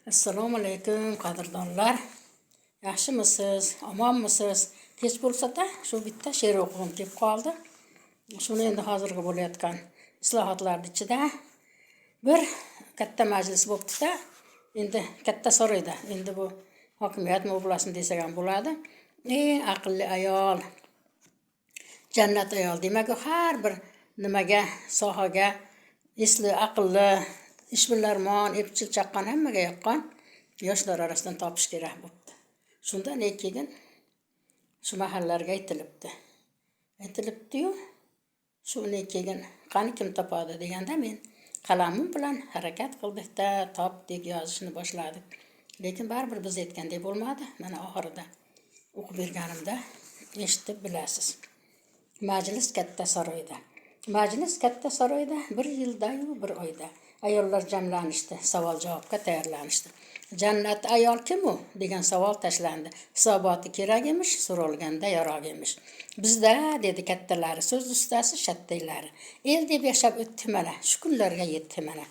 Assalomu alaykum qadrdonlar. Yaxshimisiz? Omonmisiz? Kech bo'lsa-da, shu bitta she'r o'qigim kelib qoldi. Shuni endi hozirgi bo'layotgan islohotlar ichida bir katta majlis bo'libdi-da, endi katta saroyda. Endi bu hokimiyat muoblasini desak ham bo'ladi. Eng aqlli ayol, jannat ayol. Demak, har bir nimaga, sohaga esli, aqlli, ishbilarmon, epchil chaqqan hammaga yoqqan yoshlar orasidan topish kerak bo'libdi. Shunda keyin shu mahallarga aytilibdi. Aytilibdi-yu, shuni keyin qani kim topadi deganda men qalamim bilan harakat qildik-da, topdik, yozishni boshladik. Lekin baribir biz aytgandek bo'lmadi. Mana oxirida o'qib berganimda eshitib bilasiz. Majlis katta saroyda. Majlis katta saroyda bir yilda-yu bir oyda ayollar jamlanishdi, savol-javobga tayyorlanishdi. Jannat ayol kim u degan savol tashlandi. Hisoboti kerak emish, so'ralganda yaroq emish. Bizda dedi kattalari, so'z ustasi shattaylari. El deb yashab o'tdi mana, shu kunlarga yetdi mana.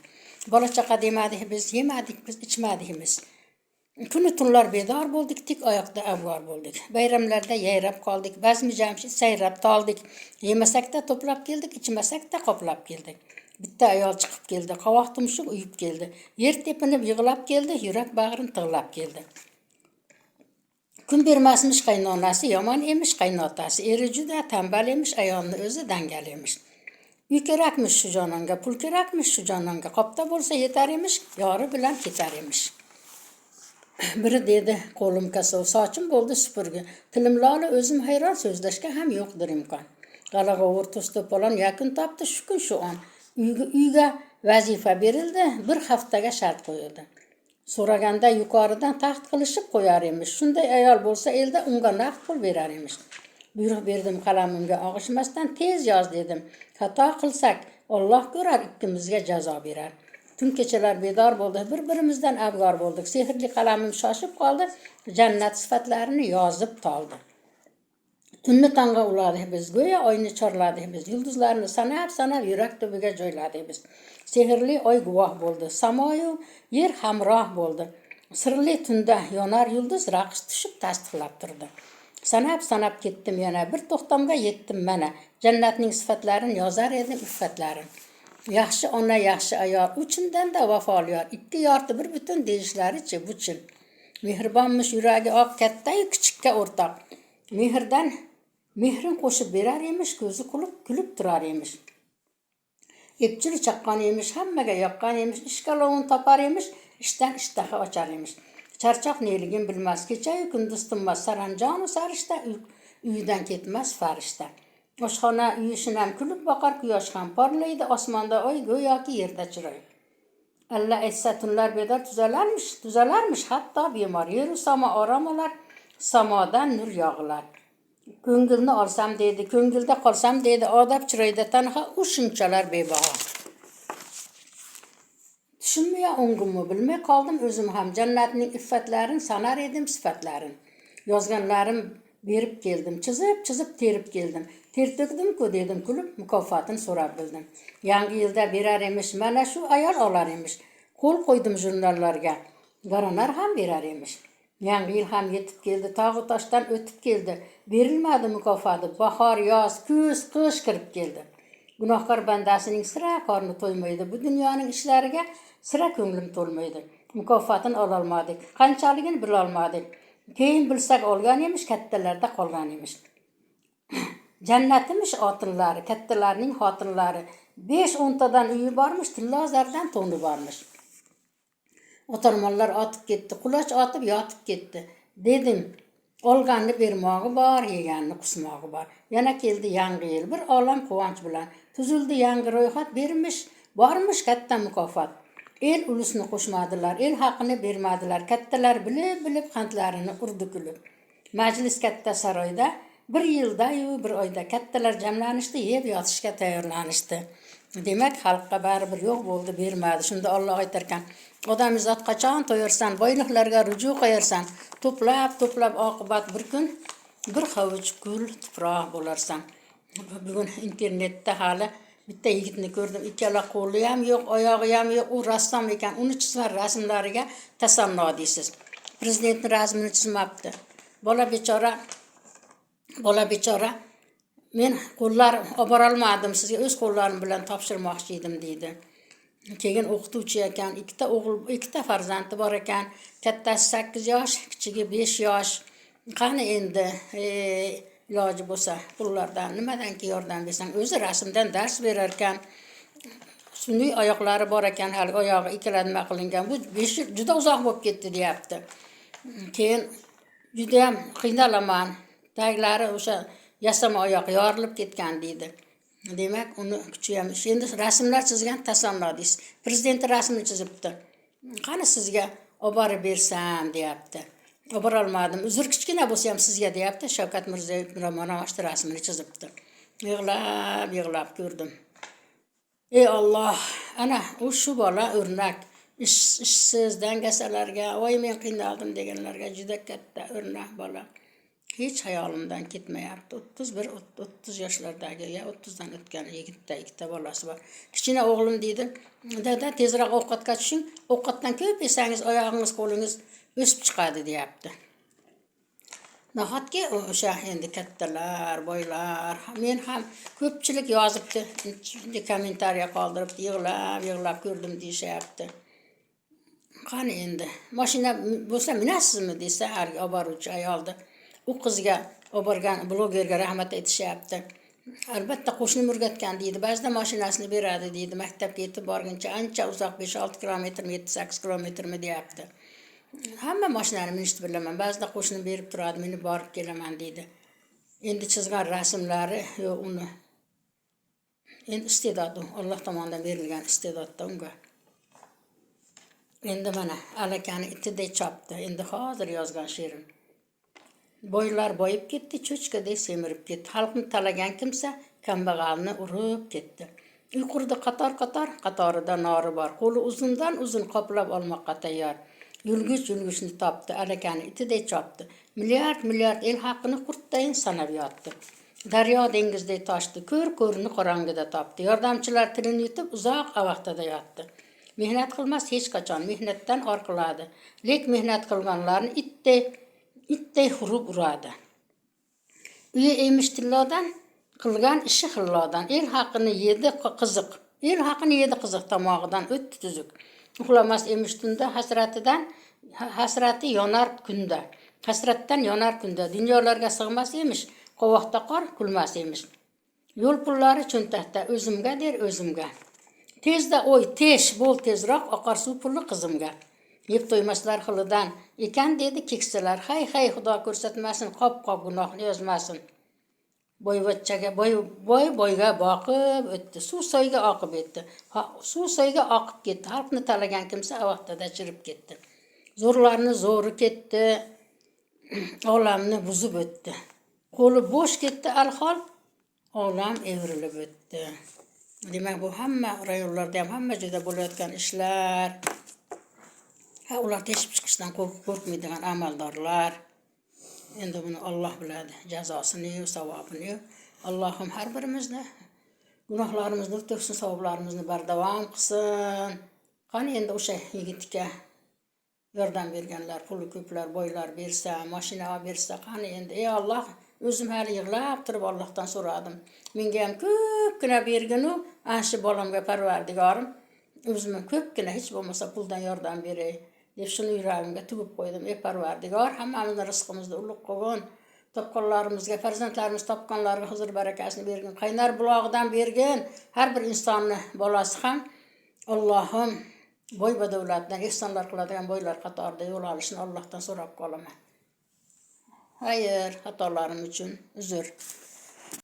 Bola chaqa demadik biz, yemadik biz, ichmadik biz. Kuni tunlar bedor bo'ldik, tik oyoqda avvar bo'ldik. Bayramlarda yayrab qoldik, bazmi jamshid sayrab toldik. Yemasakda to'plab keldik, ichmasakda qoplab keldik. Bitta ayol chiqib keldi, qovoq tumshuq uyib keldi. Yer tepinib yig'lab keldi, yurak bag'rin tig'lab keldi. Kun bermasmish qaynonasi, yomon emish qaynotasi. Eri juda tambal emish, ayolni o'zi dangal emish. Uy kerakmish shu jononga, pul kerakmish shu jononga. Qopda bo'lsa yetar emish, yori bilan ketar emish. Biri dedi, qo'lim kasov, sochim bo'ldi supurgi. Tilim lola, o'zim hayron, so'zlashga ham yo'qdir imkon. G'alag'ovur to'stopolon yakun topdi shu kun shu on. Uyga vazifa berildi, bir haftaga shart qo'yildi. So'raganda yuqoridan taxt qilishib qo'yar emish. Shunday ayol bo'lsa elda unga naqd pul berar emish. Buyruq berdim qalamimga og'ishmasdan tez yoz dedim. Xato qilsak Alloh ko'rar, ikkimizga jazo berar. Tun kechalar bedor bo'ldi, bir-birimizdan abgor bo'ldik. Sehrli qalamim shoshib qoldi, jannat sifatlarini yozib toldi. Tunni tongga uladik biz, go'yo oyni chorladik biz, yulduzlarni sanab yurak tubiga joyladik biz. Sehrli oy guvoh bo'ldi, samoyu yer hamroh bo'ldi. Sirli tunda yonar yulduz raqs tushib tasdiqlab turdi. Sanab ketdim yana, bir to'xtamga yetdim mana. Jannatning sifatlarini yozar edim, iffatlarini. Yaxshi ona, yaxshi ayol, uchindan da vafoli yor. Ikki yorti bir butun deyishlarichi buchil. Mehribonmish yuragi oq, katta-yu kichikka o'rtoq. Mehrin qo'shib berar emish, ko'zi kulib turar emish. Epchil chaqqan emish, hammaga yoqqan emish, ishqalovun topar emish, ishdan ishtaha ochar emish. Charchoq neligin bilmas, kecha-yu kunduz tinmas, saranjonu sarishta, uyidan ketmas farishta. Oshxona uyishinam kulib boqar, quyosh ham porlaydi, osmonda oy go'yoki yerda chiroy. Alla aytsa tunlar bedor tuzalarmish, hatto bemor yer samo orom olar, samodan nur yog'ilar. Ko'ngilni olsam dedi, ko'ngilda qolsam dedi, odob chiroyda tanha u shunchalar bebaho. Tushunmay o'ngimni bilmay qoldim o'zim ham, jannatning iffatlarini sanar edim sifatlarini. Yozganlarim berib keldim, chizib terib keldim. Ter to'kdim-ku dedim kulib, mukofotini so'rab bildim. Yangi yilda berar emish, mana shu ayol olar emish. Qo'l qo'ydim jurnallarga, garanar ham berar emish. Yangi yil ham yetib keldi, tog'u toshdan o'tib keldi. Berilmadi mukofoti, bahor, yoz, kuz, qish kirib keldi. Gunohkor bandasining sira qorni to'ymaydi, bu dunyoning ishlariga sira ko'nglim to'lmaydi. Mukofotini ololmadik, qanchaligini bilolmadik. Keyin bilsak olgan emish, kattalarda qolgan emish. Jannatimish otinlari, kattalarning xotinlari. 5-10 tadan uyi bormish, tillozardan to'ni bormish. O'tarmonlar otib ketdi, quloch otib yotib ketdi. Dedim, olganni bermog'i bor, yeganni qusmog'i bor. Yana keldi yangi yil, bir olam quvonch bilan. Tuzildi yangi ro'yxat, bermish, bormish katta mukofot. El ulusni qo'shmadilar, el haqini bermadilar. Kattalar bilib qandlarini urdi kulib. Majlis katta saroyda bir yilda-yu bir oyda kattalar jamlanishdi, yeb yotishga tayyorlanishdi. Demak, xalqqa baribir yo'q bo'ldi, bermadi. Shunda Alloh aytarkan, odam zot qachon to'yarsan, boyliqlarga ruju qo'yarsan, to'plab oqibat bir kun bir hovuch gul tuproq bo'larsan. Bugun internetda hali bitta yigitni ko'rdim. Ikkala qo'li ham yo'q, oyog'i ham yo'q. U rassom ekan. Uni chizgan rasmlariga tasanno deysiz. Prezidentning rasmini chizmabdi. Bola bechora men qo'llar olib bora olmadim, sizga o'z qo'llarim bilan topshirmoqchi edim deydi. Keyin o'qituvchi ekan, ikkita farzandi bor ekan. Kattasi 8 yosh, kichigi 5 yosh. Qani endi iloji bo'lsa pullardan nimadanki yordam bersang, o'zi rasmdan dars berar ekan. Sun'iy oyoqlari bor ekan, hali oyog'i ikkala nima qilingan. Bu 5 yil juda uzoq bo'lib ketdi, deyapti. Keyin juda ham qiynalaman. Taglari o'sha yasama oyoq yorilib ketgan deydi. Demak, uni kuchi ham endi rasmlar chizgan tasanno deysiz. Prezident rasmini chizibdi. Qani sizga olib borib bersam, deyapti. Olib bora olmadim. Uzr kichkina bo'lsa ham sizga, deyapti. Shavkat Mirziyoyev mana shu rasmini chizibdi. Yig'lab ko'rdim. Ey Alloh, ana shu bola o'rnak. Ishsiz dangasalarga, voy men qiynaldim deganlarga juda katta o'rnak bola. Hech hayolimdan ketmayapti. 31-30 yoshlardagi, 30dan o'tgan ikkita bolasi bor. Kichkina o'g'lim deydi, "Dada, tezroq ovqatga tushing. Ovqatdan ko'p yesangiz oyog'ingiz, qo'lingiz o'sib chiqadi", deyapti. Nahotki o'sha endi kattalar, boylar, men ham ko'pchilik yozibdi, kommentariya qoldiribdi, yig'lab ko'rdim deyishyapti. Qani endi, mashina bo'lsa minasizmi desa, harga olib boruvchi ayoldi. U qizga olib borgan blogerga rahmat aytishyapti. Albatta qo'shnim o'rgatgan deydi. Ba'zida mashinasini beradi deydi. Maktabga yetib borguncha ancha uzoq 5-6 kilometrmi, 7-8 kilometrmi deyapti. Hamma mashinani minishni bilaman. Ba'zida qo'shnim berib turadi, meni borib kelaman deydi. Endi chizgan rasmlari yo'q uni. Endi iste'dodi, Alloh tomonidan berilgan iste'dodda unga. Endi mana alakani itidek chopdi. Endi hozir yozgan she'rim. Boylar boyib ketdi, cho'chqaday semirib ketdi. Xalqni talagan kimsa kambag'alni urib ketdi. Uy qurdi qatorida nori bor. Qo'li uzundan uzun qoplab olmoqqa tayyor. Yulg'uchni topdi, alakani itidek chopdi. Milliard el haqini qurtdayin sanab yotdi. Daryo dengizday toshdi, ko'rni qorong'ida topdi. Yordamchilar tilini yutib uzoq avaqtada yotdi. Mehnat qilmas hech qachon, mehnatdan or qiladi. Lek mehnat qilganlarni itday hurib uradi. Uyi emish tillodan, qilgan ishi xillodan. El haqini yedi qiziq tomog'idan o'tdi tuzuk. Uxlamas emish tunda hasrati yonar kunda. Hasratdan yonar kunda. Dunyolarga sig'mas emish, qovoqda qor kulmas emish. Yo'l pullari cho'ntakda o'zimga der o'zimga. Tezda o'y, bo'l tezroq oqar suv puli qizimga. Yeb to'ymaslar xilidan ekan dedi keksalar. Hay xudo ko'rsatmasin, qop gunohni yozmasin. Boyga boqib o'tdi. Suv soyga oqib ketdi. Xalqni talagan kimsa vaqtida chirib ketdi. Zo'rlarni zo'ri ketdi. Olamni buzib o'tdi. Qo'li bo'sh ketdi alhol, olam evrilib o'tdi. Demak, bu hamma rayonlarda ham hamma joyda bo'layotgan ishlar. Ular teshib chiqishdan qo'rqmaydigan amaldorlar. Endi buni Alloh biladi, jazosini, savobini. Allohim har birimizni gunohlarimizni o'tkazsin, savoblarimizni bardavom qilsin. Qani endi o'sha yigitga yordam berganlar, puli ko'plar, boylar bersa, mashina olib bersa, qani endi ey Alloh, o'zim hali yig'lab turib Allohdan so'radim. Menga ham ko'pgina berginu, ancha bolamga Parvardigorim o'zimga ko'pgina hech bo'lmasa puldan yordam beray deb shuni yuragimga tugib qo'ydim. Ey Parvardigor, hammamizni rizqimizni ulug' qilgin. Topganlarimizga, farzandlarimiz topganlarga huzur barakasini bergin. Qaynar bulog'idan bergin. Har bir insonni bolasi ham Allohim boy badavlatdan ehsonlar qiladigan boylar qatorida yo'l olishni Allohdan so'rab qolaman. Xayr, xatolarim uchun uzr.